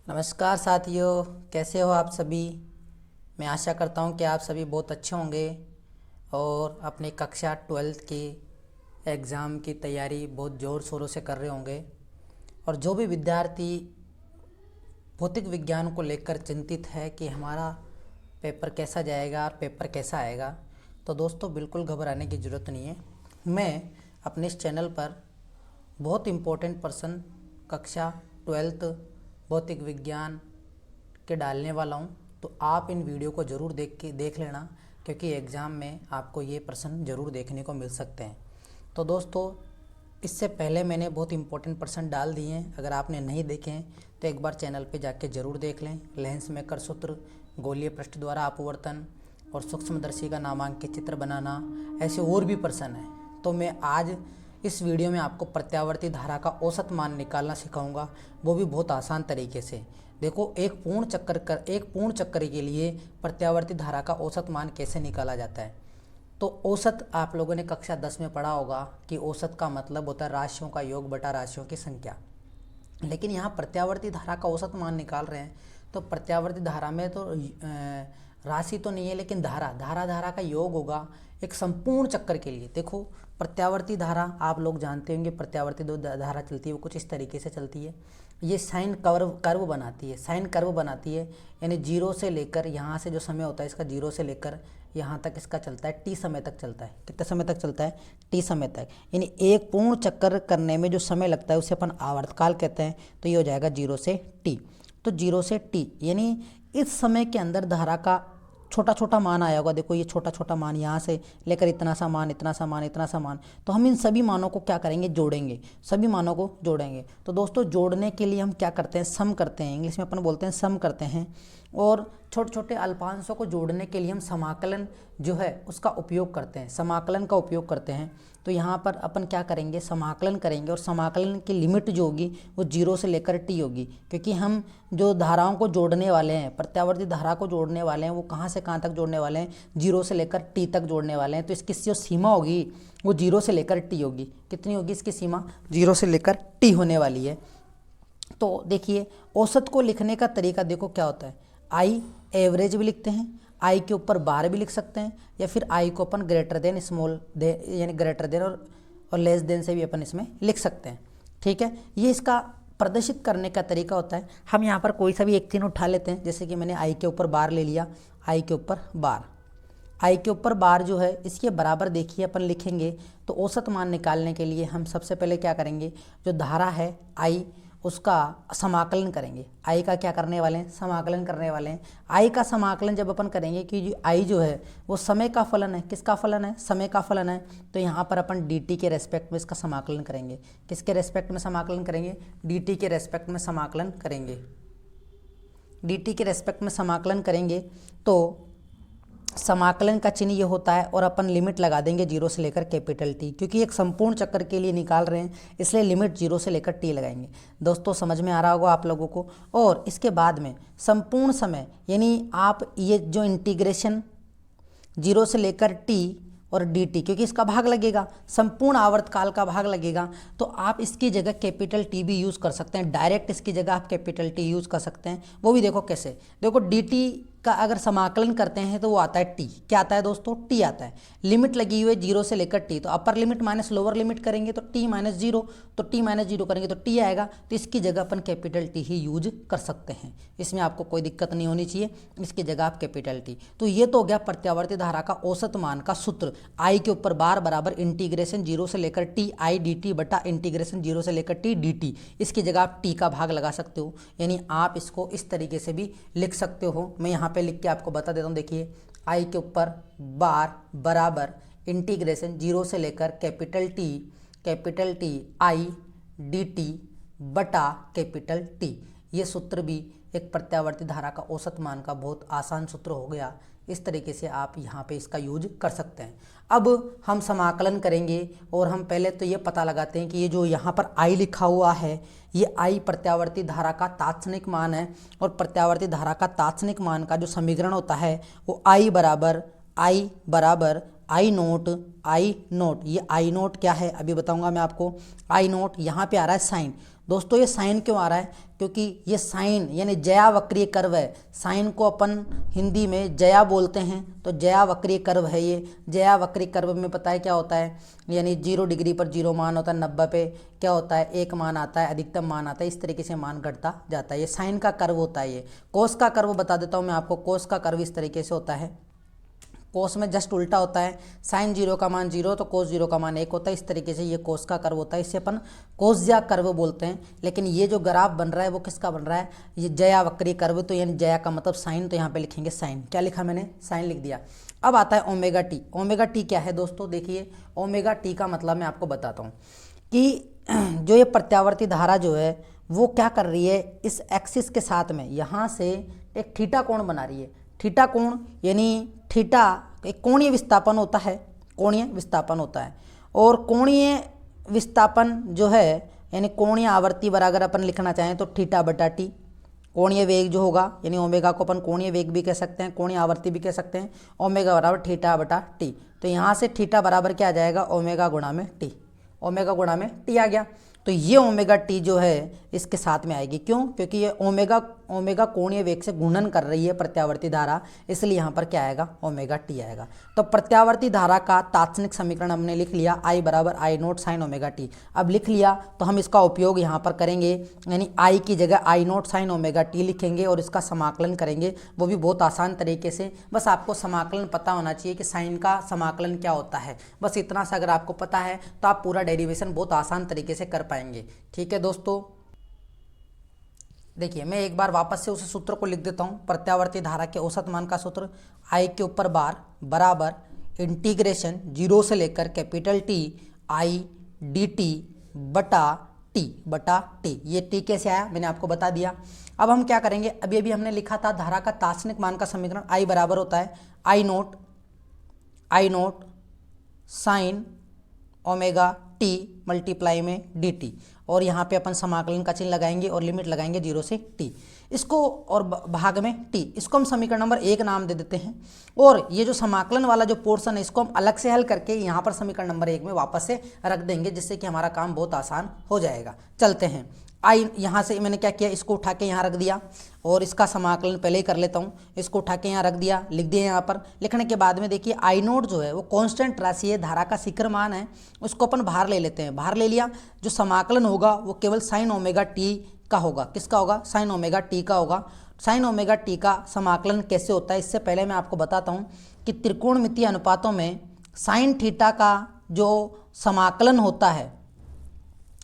नमस्कार साथियों, कैसे हो आप सभी। मैं आशा करता हूँ कि आप सभी बहुत अच्छे होंगे और अपनी कक्षा 12th की एग्ज़ाम की तैयारी बहुत ज़ोर शोरों से कर रहे होंगे। और जो भी विद्यार्थी भौतिक विज्ञान को लेकर चिंतित है कि हमारा पेपर कैसा जाएगा और पेपर कैसा आएगा, तो दोस्तों बिल्कुल घबराने की ज़रूरत नहीं है। मैं अपने इस चैनल पर बहुत इम्पोर्टेंट पर्सन कक्षा 12th भौतिक विज्ञान के डालने वाला हूं, तो आप इन वीडियो को ज़रूर देख लेना, क्योंकि एग्ज़ाम में आपको ये प्रश्न ज़रूर देखने को मिल सकते हैं। तो दोस्तों, इससे पहले मैंने बहुत इम्पोर्टेंट प्रश्न डाल दिए हैं। अगर आपने नहीं देखे हैं तो एक बार चैनल पे जाके ज़रूर देख लें। लेंस मेकर सूत्र, गोलीय पृष्ठ द्वारा अपवर्तन और सूक्ष्मदर्शी का नामांकित चित्र बनाना, ऐसे और भी प्रश्न हैं। तो मैं आज इस वीडियो में आपको प्रत्यावर्ती धारा का औसत मान निकालना सिखाऊंगा, वो भी बहुत आसान तरीके से। देखो, एक पूर्ण चक्कर के लिए प्रत्यावर्ती धारा का औसत मान कैसे निकाला जाता है। तो औसत आप लोगों ने कक्षा 10 में पढ़ा होगा कि औसत का मतलब होता है राशियों का योग बटा राशियों की संख्या। लेकिन यहाँ प्रत्यावर्ती धारा का औसत मान निकाल रहे हैं, तो प्रत्यावर्ती धारा में तो राशि तो नहीं है, लेकिन धारा का योग होगा एक संपूर्ण चक्कर के लिए। देखो, प्रत्यावर्ती धारा आप लोग जानते होंगे, प्रत्यावर्ती दो धारा चलती है, वो कुछ इस तरीके से चलती है। ये साइन कर्व बनाती है, यानी जीरो से लेकर यहाँ से जो समय होता है इसका, जीरो से लेकर यहाँ तक इसका चलता है, टी समय तक चलता है। कितने समय तक चलता है? टी समय तक। यानी एक पूर्ण चक्कर करने में जो समय लगता है उसे अपन आवर्तकाल कहते हैं। तो ये हो जाएगा 0 से टी। तो 0 से टी यानी इस समय के अंदर धारा का छोटा छोटा मान आया होगा। देखो, ये छोटा छोटा मान यहाँ से लेकर इतना सा मान, इतना सा मान, इतना सा मान। तो हम इन सभी मानों को क्या करेंगे? जोड़ेंगे, सभी मानों को जोड़ेंगे। तो दोस्तों, जोड़ने के लिए हम क्या करते हैं? सम करते हैं। इंग्लिश में अपन बोलते हैं सम करते हैं। और छोटे छोटे अल्पांशों को जोड़ने के लिए हम समाकलन जो है उसका उपयोग करते हैं, समाकलन का उपयोग करते हैं। तो यहाँ पर अपन क्या करेंगे? समाकलन करेंगे, और समाकलन की लिमिट जो होगी वो 0 से लेकर टी होगी, क्योंकि हम जो धाराओं को जोड़ने वाले हैं, प्रत्यावर्ती धारा को जोड़ने वाले हैं, वो कहाँ से कहाँ तक जोड़ने वाले हैं? 0 से लेकर टी तक जोड़ने वाले हैं। तो इसकी जो सीमा होगी वो 0 से लेकर टी होगी। कितनी होगी इसकी सीमा? 0 से लेकर टी होने वाली है। तो देखिए, औसत को लिखने का तरीका देखो क्या होता है। आई एवरेज भी लिखते हैं, आई के ऊपर बार भी लिख सकते हैं, या फिर आई को अपन ग्रेटर देन स्मॉल दे यानी ग्रेटर देन और लेस देन से भी अपन इसमें लिख सकते हैं। ठीक है, ये इसका प्रदर्शित करने का तरीका होता है। हम यहाँ पर कोई सा भी एक चिन्ह उठा लेते हैं, जैसे कि मैंने आई के ऊपर बार ले लिया। आई के ऊपर बार, आई के ऊपर बार जो है इसके बराबर देखिए अपन लिखेंगे। तो औसत मान निकालने के लिए हम सबसे पहले क्या करेंगे? जो धारा है आई, उसका समाकलन करेंगे। आई का क्या करने वाले हैं? समाकलन करने वाले हैं। आई का समाकलन जब अपन करेंगे कि आई जो है वो समय का फलन है। किसका फलन है? समय का फलन है। तो यहाँ पर अपन dt के रेस्पेक्ट में इसका समाकलन करेंगे। किसके रेस्पेक्ट में समाकलन करेंगे? dt के रेस्पेक्ट में समाकलन करेंगे। dt के रेस्पेक्ट में समाकलन करेंगे तो समाकलन का चिन्ह ये होता है, और अपन लिमिट लगा देंगे 0 से लेकर कैपिटल टी, क्योंकि एक संपूर्ण चक्कर के लिए निकाल रहे हैं, इसलिए लिमिट 0 से लेकर टी लगाएंगे। दोस्तों, समझ में आ रहा होगा आप लोगों को। और इसके बाद में संपूर्ण समय, यानी आप ये जो इंटीग्रेशन 0 से लेकर टी और dt, क्योंकि इसका भाग लगेगा, संपूर्ण आवर्तकाल का भाग लगेगा, तो आप इसकी जगह कैपिटल टी भी यूज़ कर सकते हैं। डायरेक्ट इसकी जगह आप कैपिटल टी यूज़ कर सकते हैं। वो भी देखो कैसे। देखो, dt का अगर समाकलन करते हैं तो वो आता है टी। क्या आता है दोस्तों? टी आता है। लिमिट लगी हुई है 0 से लेकर टी, तो अपर लिमिट माइनस लोअर लिमिट करेंगे तो टी माइनस 0, तो टी माइनस 0 करेंगे तो टी आएगा। तो इसकी जगह अपन कैपिटल टी ही यूज कर सकते हैं, इसमें आपको कोई दिक्कत नहीं होनी चाहिए। इसकी जगह आप कैपिटल टी। तो ये तो हो गया प्रत्यावर्ती धारा का औसत मान का सूत्र। आई के ऊपर बार बराबर इंटीग्रेशन 0 से लेकर टी आई डी टी बटा इंटीग्रेशन 0 से लेकर टी डी टी। इसकी जगह आप टी का भाग लगा सकते हो, यानी आप इसको इस तरीके से भी लिख सकते हो। मैं यहाँ पे लिख के आपको बता देता हूँ। देखिए, आई के ऊपर बार बराबर इंटीग्रेशन 0 से लेकर capital T I D T बटा कैपिटल टी। ये सूत्र भी एक प्रत्यावर्ती धारा का औसत मान का बहुत आसान सूत्र हो गया। इस तरीके से आप यहाँ पे इसका यूज कर सकते हैं। अब हम समाकलन करेंगे, और हम पहले तो ये पता लगाते हैं कि ये जो यहाँ पर आई लिखा हुआ है, ये आई प्रत्यावर्ती धारा का तात्क्षणिक मान है। और प्रत्यावर्ती धारा का तात्क्षणिक मान का जो समीकरण होता है वो आई बराबर आई नोट। ये आई नोट क्या है अभी बताऊंगा मैं आपको। आई नोट यहाँ पे आ रहा है साइन, दोस्तों ये साइन क्यों आ रहा है? क्योंकि ये साइन यानी ज्या वक्रीय कर्व है। साइन को अपन हिंदी में ज्या बोलते हैं, तो ज्या वक्रीय कर्व है ये। ज्या वक्रीय कर्व में पता है क्या होता है, यानी 0 डिग्री पर 0 मान होता है, 90 पे क्या होता है 1 मान आता है, अधिकतम मान आता है, इस तरीके से मान घटता जाता है। ये साइन का कर्व होता है। ये कोस का कर्व बता देता हूँ मैं आपको। कोस का कर्व इस तरीके से होता है। कोस में जस्ट उल्टा होता है, साइन 0 का मान 0 तो कोस 0 का मान 1 होता है। इस तरीके से ये कोस का कर्व होता है, इसे अपन कोसज्या कर्व बोलते हैं। लेकिन ये जो ग्राफ बन रहा है वो किसका बन रहा है, ये ज्या वक्रीय कर्व। तो यानी ज्या का मतलब साइन, तो यहाँ पे लिखेंगे साइन। क्या लिखा मैंने, साइन लिख दिया। अब आता है ओमेगा टी। ओमेगा टी क्या है दोस्तों, देखिए ओमेगा टी का मतलब मैं आपको बताता हूँ कि जो ये प्रत्यावर्ती धारा जो है वो क्या कर रही है, इस एक्सिस के साथ में यहाँ से एक थीटा कोण बना रही है। थीटा कोण यानी थीटा एक कोणीय विस्थापन होता है, कोणीय विस्थापन होता है। और कोणीय विस्थापन जो है यानी कोणीय आवर्ती बराबर अपन लिखना चाहें तो थीटा बटा टी। कोणीय वेग जो होगा यानी ओमेगा को अपन कोणीय वेग भी कह सकते हैं, कोणीय आवर्ती भी कह सकते हैं। ओमेगा बराबर थीटा बटा टी। तो यहाँ से थीटा बराबर क्या आ जाएगा, ओमेगा गुणा में टी। ओमेगा गुणा में टी आ गया। तो ये ओमेगा टी जो है इसके साथ में आएगी। क्यों? क्योंकि ये ओमेगा कोणीय वेग से गुणन कर रही है प्रत्यावर्ती धारा, इसलिए यहाँ पर क्या आएगा, ओमेगा टी आएगा। तो प्रत्यावर्ती धारा का तात्क्षणिक समीकरण हमने लिख लिया, I बराबर आई नोट साइन ओमेगा टी। अब लिख लिया तो हम इसका उपयोग यहाँ पर करेंगे, यानी I की जगह आई नोट साइन ओमेगा टी लिखेंगे और इसका समाकलन करेंगे, वो भी बहुत आसान तरीके से। बस आपको समाकलन पता होना चाहिए कि साइन का समाकलन क्या होता है, बस इतना सा अगर आपको पता है तो आप पूरा डेरिवेशन बहुत आसान तरीके से कर पाएंगे। ठीक है दोस्तों, देखिए मैं एक बार वापस से उस सूत्र को लिख देता हूँ। प्रत्यावर्ती धारा के औसत मान का सूत्र I के ऊपर बार बराबर इंटीग्रेशन 0 से लेकर कैपिटल T I dt बटा टी। ये टी कैसे आया मैंने आपको बता दिया। अब हम क्या करेंगे, अभी हमने लिखा था धारा का तात्क्षणिक मान का समीकरण I बराबर होता है I naught sine omega t multiply में डी टी, और यहाँ पे अपन समाकलन का चिन्ह लगाएंगे और लिमिट लगाएंगे 0 से टी। इसको और भाग में टी, इसको हम समीकरण नंबर 1 नाम दे देते हैं। और ये जो समाकलन वाला जो पोर्शन है इसको हम अलग से हल करके यहाँ पर समीकरण नंबर 1 में वापस से रख देंगे, जिससे कि हमारा काम बहुत आसान हो जाएगा। चलते हैं, आई यहाँ से मैंने क्या किया, इसको उठा के यहाँ रख दिया और इसका समाकलन पहले ही कर लेता हूँ। इसको उठा के यहाँ रख दिया, लिख दिया। यहाँ पर लिखने के बाद में देखिए आई नोट जो है वो कांस्टेंट राशि है, धारा का शिखर मान है, उसको अपन बाहर ले लेते हैं। बाहर ले लिया, जो समाकलन होगा वो केवल साइन ओमेगा टी का होगा। किसका होगा, साइन ओमेगा टी का होगा। साइन ओमेगा टी का समाकलन कैसे होता है, इससे पहले मैं आपको बताता हूँ कि त्रिकोणमितीय अनुपातों में साइन थीटा का जो समाकलन होता है,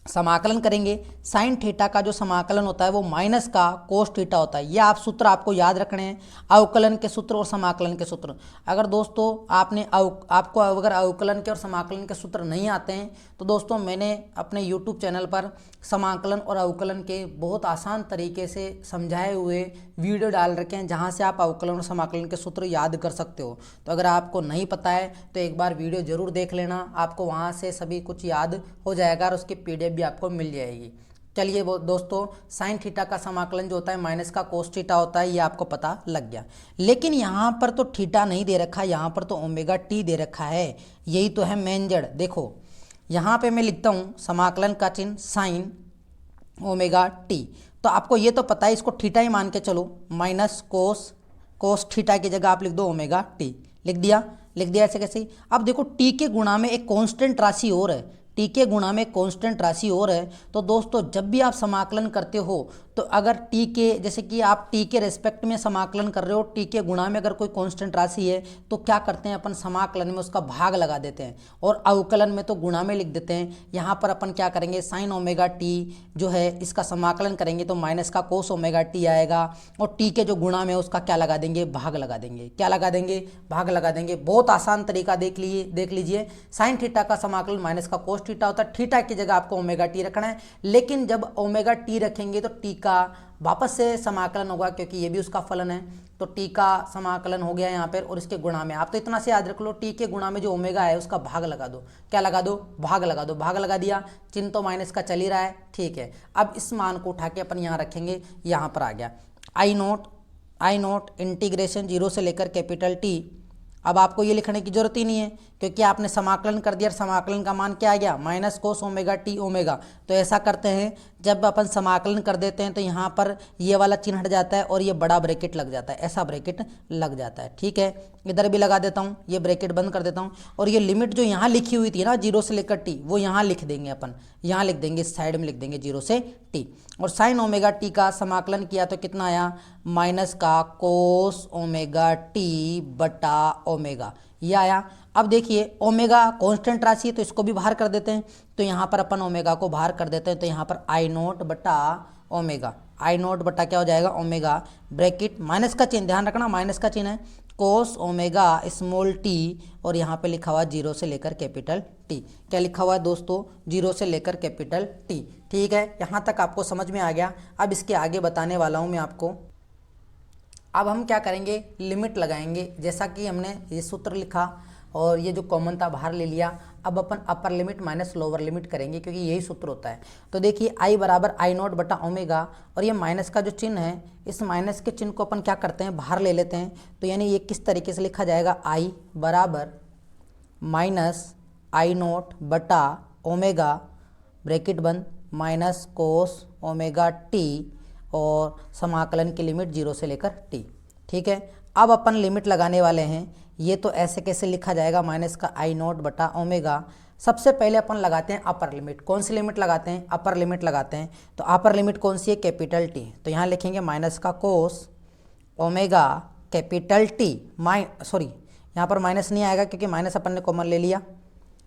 समाकलन करेंगे, साइन थीटा का जो समाकलन होता है वो माइनस का कोस थीटा होता है। ये आप सूत्र आपको याद रखने हैं, अवकलन के सूत्र और समाकलन के सूत्र। अगर दोस्तों आपको अगर अवकलन के और समाकलन के सूत्र नहीं आते हैं तो दोस्तों मैंने अपने YouTube चैनल पर समाकलन और अवकलन के बहुत आसान तरीके से समझाए हुए वीडियो डाल रखे हैं, जहाँ से आप अवकलन और समाकलन के सूत्र याद कर सकते हो। तो अगर आपको नहीं पता है तो एक बार वीडियो ज़रूर देख लेना, आपको वहाँ से सभी कुछ याद हो जाएगा और उसकी PDF भी आपको मिल जाएगी। चलिए वो दोस्तों, साइन थीटा का समाकलन जो होता है माइनस का कोस थीटा होता है, ये आपको पता लग गया। लेकिन यहाँ पर तो थीटा नहीं दे रखा, यहाँ पर तो ओमेगा टी दे रखा है। यही तो है मेन जड़। देखो यहाँ पे मैं लिखता हूँ समाकलन का चिन्ह साइन ओमेगा टी, तो आपको ये तो पता है, इसको थीटा ही मान के चलो, माइनस कोस थीटा की जगह आप लिख दो ओमेगा टी। लिख दिया ऐसे कैसे। अब देखो टी के गुणा में एक कांस्टेंट राशि और है, टी के गुणा में कांस्टेंट राशि और है। तो दोस्तों जब भी आप समाकलन करते हो तो अगर टी के, जैसे कि आप टी के रेस्पेक्ट में समाकलन कर रहे हो, टी के गुणा में अगर कोई कांस्टेंट राशि है तो क्या करते हैं अपन, समाकलन में उसका भाग लगा देते हैं और अवकलन में तो गुणा में लिख देते हैं। यहाँ पर अपन क्या करेंगे, साइन ओमेगा टी जो है इसका समाकलन करेंगे तो माइनस का कोस ओमेगा टी आएगा, और टी के जो गुणा में उसका क्या लगा देंगे, भाग लगा देंगे। क्या लगा देंगे, भाग लगा देंगे। बहुत आसान तरीका देख लीजिए। साइन थीटा का समाकलन माइनस का कोस थीटा होता है, थीटा की जगह आपको ओमेगा टी रखना है। लेकिन जब ओमेगा टी रखेंगे तो टी का वापस से समाकलन होगा, क्योंकि ये भी उसका फलन है। तो टी का समाकलन हो गया यहाँ पर, और इसके गुणा में आप तो इतना से याद रख लो, टी के गुणा में जो ओमेगा है उसका भाग लगा दो। क्या लगा दो, भाग लगा दो। भाग लगा दिया, चिन्ह तो माइनस का चल ही रहा है, ठीक है। अब इस मान को उठा के अपन यहाँ रखेंगे, यहाँ पर आ गया आई नोट इंटीग्रेशन 0 से लेकर कैपिटल टी। अब आपको ये लिखने की जरूरत ही नहीं है, क्योंकि आपने समाकलन कर दिया, समाकलन का मान क्या आ गया, minus cos omega T omega. तो ऐसा करते हैं, जब अपन समाकलन कर देते हैं तो यहाँ पर ये वाला चिन्ह हट जाता है और ये बड़ा ब्रैकेट लग जाता है, ऐसा ब्रैकेट लग जाता है। ठीक है, इधर भी लगा देता हूँ, ये ब्रैकेट बंद कर देता हूँ और ये लिमिट जो यहाँ लिखी हुई थी ना 0 से लेकर t, वो यहाँ लिख देंगे अपन, यहाँ लिख देंगे, इस साइड में लिख देंगे 0 से t। और साइन ओमेगा टी का समाकलन किया तो कितना आया, माइनस का कोस ओमेगा टी बटा ओमेगा, ये आया। अब देखिए ओमेगा कांस्टेंट राशि है तो इसको भी बाहर कर देते हैं, तो यहाँ पर अपन ओमेगा को बाहर कर देते हैं, तो यहाँ पर आई नोट बटा ओमेगा, आई नोट बटा क्या हो जाएगा ओमेगा, ब्रैकेट माइनस का चिन्ह, ध्यान रखना माइनस का चिन्ह है, कोस ओमेगा स्मॉल टी और यहाँ पे लिखा हुआ 0 से लेकर कैपिटल टी। क्या लिखा हुआ है दोस्तों, 0 से लेकर कैपिटल टी। ठीक है, यहाँ तक आपको समझ में आ गया। अब इसके आगे बताने वाला हूँ मैं आपको। अब हम क्या करेंगे, लिमिट लगाएंगे, जैसा कि हमने ये सूत्र लिखा और ये जो कॉमन था बाहर ले लिया। अब अपन upper limit minus lower limit करेंगे क्योंकि यही सूत्र होता है। तो देखिए आई बराबर आई नॉट बटा ओमेगा, और ये माइनस का जो चिन्ह है, इस माइनस के चिन्ह को अपन क्या करते हैं, बाहर ले लेते हैं। तो यानी ये किस तरीके से लिखा जाएगा, आई बराबर माइनस आई नॉट बटा ओमेगा ब्रैकेट बंद माइनस कोस ओमेगा टी और समाकलन की लिमिट 0 से लेकर टी। ठीक है, अब अपन लिमिट लगाने वाले हैं। ये तो ऐसे कैसे लिखा जाएगा, माइनस का आई नॉट बटा ओमेगा। सबसे पहले अपन लगाते हैं अपर लिमिट। कौन सी लिमिट लगाते हैं, अपर लिमिट लगाते हैं। तो अपर लिमिट कौन सी है, कैपिटल टी। तो यहाँ लिखेंगे माइनस का कोस ओमेगा कैपिटल टी यहाँ पर माइनस नहीं आएगा क्योंकि माइनस अपन ने कॉमन ले लिया,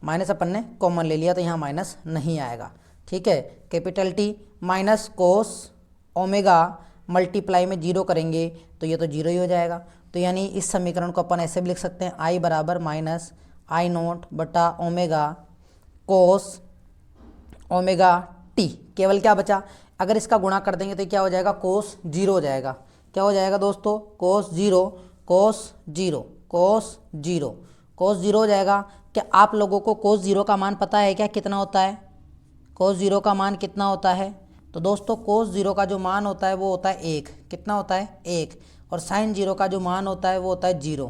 माइनस अपन ने कॉमन ले लिया तो यहाँ माइनस नहीं आएगा। ठीक है, capital T minus cos omega multiply में 0 करेंगे तो ये तो 0 ही हो जाएगा। तो यानी इस समीकरण को अपन ऐसे भी लिख सकते हैं, आई बराबर माइनस आई नोट बटा ओमेगा कोस ओमेगा टी। केवल क्या बचा, अगर इसका गुणा कर देंगे तो क्या हो जाएगा, कोस 0 हो जाएगा। क्या हो जाएगा दोस्तों, कोस 0 कोस 0 कोस 0 कोस 0 हो जाएगा। क्या आप लोगों को कोस 0 का मान पता है क्या, कितना होता है, कोस 0 का मान कितना होता है। तो दोस्तों कोस 0 का जो मान होता है वो होता है 1। कितना होता है, 1। और साइन 0 का जो मान होता है वो होता है 0।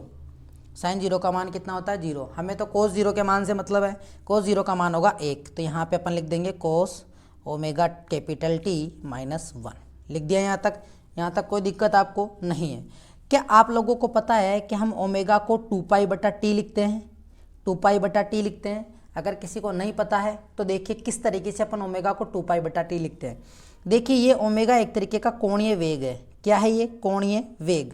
साइन 0 का मान कितना होता है, 0। हमें तो कोस 0 के मान से मतलब है, कोस 0 का मान होगा 1। तो यहाँ पे अपन लिख देंगे कोस ओमेगा कैपिटल टी माइनस 1। लिख दिया यहाँ तक कोई दिक्कत आपको नहीं है। क्या आप लोगों को पता है कि हम ओमेगा को 2 पाई बटा टी लिखते हैं, 2 पाई बटा टी लिखते हैं। अगर किसी को नहीं पता है तो देखिए किस तरीके से अपन ओमेगा को 2 पाई बटा टी लिखते हैं। देखिए ये ओमेगा एक तरीके का कोणीय वेग है। क्या है ये, कोणीय वेग,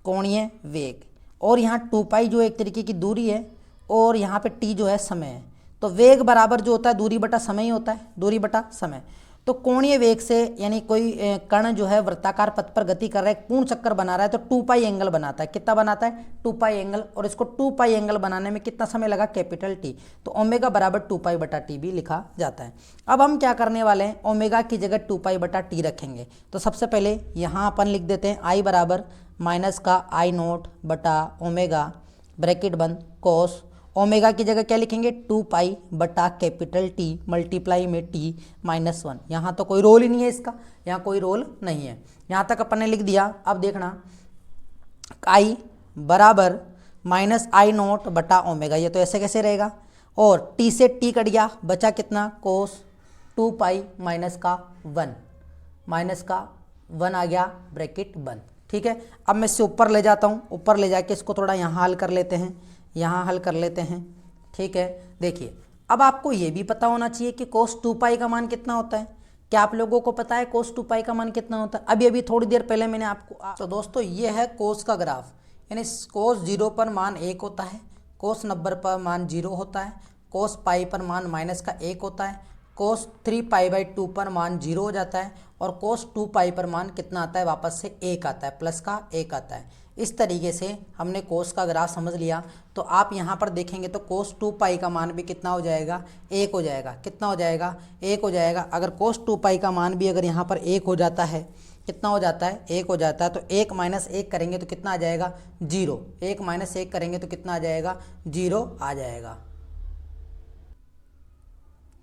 कोणीय वेग। और यहाँ 2 पाई जो एक तरीके की दूरी है और यहाँ पे टी जो है समय है। तो वेग बराबर जो होता है दूरी बटा समय ही होता है, दूरी बटा समय। तो कोणीय वेग से यानी कोई कण जो है वृत्ताकार पथ पर गति कर रहा है, एक पूर्ण चक्कर बना रहा है, तो 2 पाई एंगल बनाता है। कितना बनाता है, 2 पाई एंगल। और इसको 2 पाई एंगल बनाने में कितना समय लगा, कैपिटल टी। तो ओमेगा बराबर 2 पाई बटा टी भी लिखा जाता है। अब हम क्या करने वाले हैं, ओमेगा की जगह 2 पाई बटा टी रखेंगे। तो सबसे पहले यहाँ अपन लिख देते हैं आई बराबर माइनस का आई नोट बटा ओमेगा ब्रैकेट बंद कोस ओमेगा की जगह क्या लिखेंगे, 2 पाई बटा कैपिटल टी मल्टीप्लाई में टी माइनस 1। यहाँ तो कोई रोल ही नहीं है इसका, यहाँ कोई रोल नहीं है। यहाँ तक अपन ने लिख दिया। अब देखना आई बराबर माइनस आई नोट बटा ओमेगा, ये तो ऐसे कैसे रहेगा। और टी से टी कट गया, बचा कितना, कोस 2 पाई माइनस का 1, माइनस का 1 आ गया ब्रैकेट बंद। ठीक है, अब मैं इससे ऊपर ले जाता हूँ, ऊपर ले जाके इसको थोड़ा यहाँ हल कर लेते हैं, यहाँ हल कर लेते हैं। ठीक है, देखिए अब आपको ये भी पता होना चाहिए कि कोस 2 पाई का मान कितना होता है। क्या आप लोगों को पता है कोस 2 पाई का मान कितना होता है। अभी थोड़ी देर पहले मैंने आपको तो दोस्तों ये है कोस का ग्राफ, यानी कोस 0 पर मान 1 होता है, कोस 90 पर मान 0 होता है, कोस पाई पर मान माइनस का 1 होता है, कोस 3 पाई बाई 2 पर मान 0 हो जाता है, और कोस 2 पाई पर मान कितना आता है, वापस से 1 आता है, प्लस का 1 आता है। इस तरीके से हमने कोस का ग्राफ समझ लिया। तो आप यहाँ पर देखेंगे तो कोस 2 पाई का मान भी कितना हो जाएगा, 1 हो जाएगा। कितना हो जाएगा, 1 हो जाएगा। अगर कोस 2 पाई का मान भी अगर यहाँ पर 1 हो जाता है, कितना हो जाता है, 1 हो जाता है, तो 1 माइनस 1 करेंगे तो कितना आ जाएगा, 0। 1 माइनस 1 करेंगे तो कितना आ जाएगा, 0 आ जाएगा।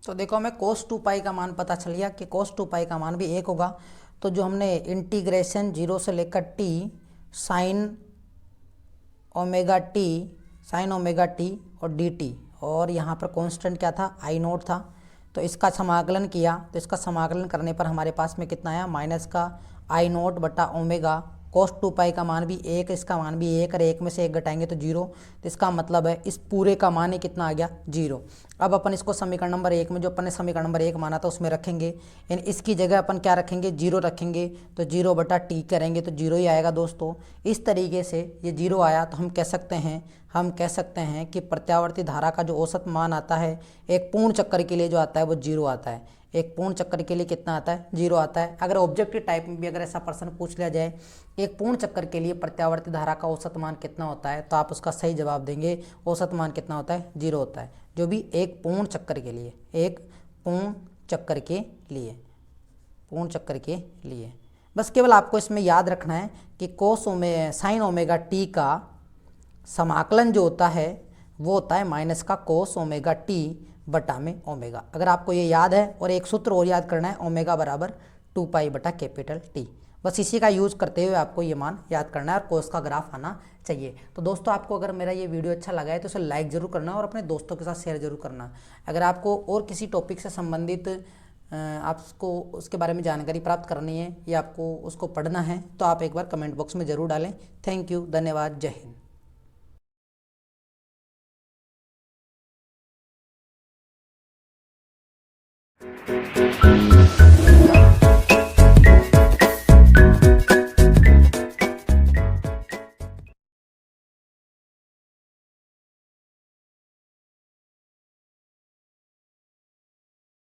तो देखो हमें कोस 2 पाई का मान पता चल गया कि कोस 2 पाई का मान भी 1 होगा। तो जो हमने इंटीग्रेशन 0 से लेकर टी साइन ओमेगा टी और डी टी, और यहाँ पर कांस्टेंट क्या था, आई नोट था। तो इसका समाकलन किया तो इसका समाकलन करने पर हमारे पास में कितना आया, माइनस का आई नोट बटा ओमेगा कोस 2 पाई का मान भी 1, इसका मान भी 1 और 1 में से 1 घटाएंगे तो 0। तो इसका मतलब है इस पूरे का मान ही कितना आ गया, 0। अब अपन इसको समीकरण नंबर 1 में, जो अपन ने समीकरण नंबर 1 माना था उसमें रखेंगे, यानी इसकी जगह अपन क्या रखेंगे, 0 रखेंगे। तो 0 बटा टी करेंगे तो 0 ही आएगा दोस्तों। इस तरीके से ये 0 आया तो हम कह सकते हैं कि प्रत्यावर्ती धारा का जो औसत मान आता है एक पूर्ण चक्कर के लिए जो आता है वो 0 आता है। एक पूर्ण चक्कर के लिए कितना आता है, 0 आता है। अगर ऑब्जेक्टिव टाइप में भी अगर ऐसा प्रश्न पूछ लिया जाए एक पूर्ण चक्कर के लिए प्रत्यावर्ती धारा का औसत मान कितना होता है, तो आप उसका सही जवाब देंगे औसत मान कितना होता है, 0 होता है। जो भी एक पूर्ण चक्कर के लिए, एक पूर्ण चक्कर के लिए, पूर्ण चक्कर के लिए बस केवल आपको इसमें याद रखना है कि साइन ओमेगा टी का समाकलन जो होता है वो होता है माइनस का कोस ओमेगा टी बटा में ओमेगा। अगर आपको ये याद है, और एक सूत्र और याद करना है, ओमेगा बराबर 2 पाई बटा कैपिटल टी। बस इसी का यूज़ करते हुए आपको ये मान याद करना है और कोस का ग्राफ आना चाहिए। तो दोस्तों आपको अगर मेरा ये वीडियो अच्छा लगा है तो उसे लाइक ज़रूर करना और अपने दोस्तों के साथ शेयर ज़रूर करना। अगर आपको और किसी टॉपिक से संबंधित आपको उसके बारे में जानकारी प्राप्त करनी है या आपको उसको पढ़ना है तो आप एक बार कमेंट बॉक्स में ज़रूर डालें। थैंक यू, धन्यवाद, जय हिंद।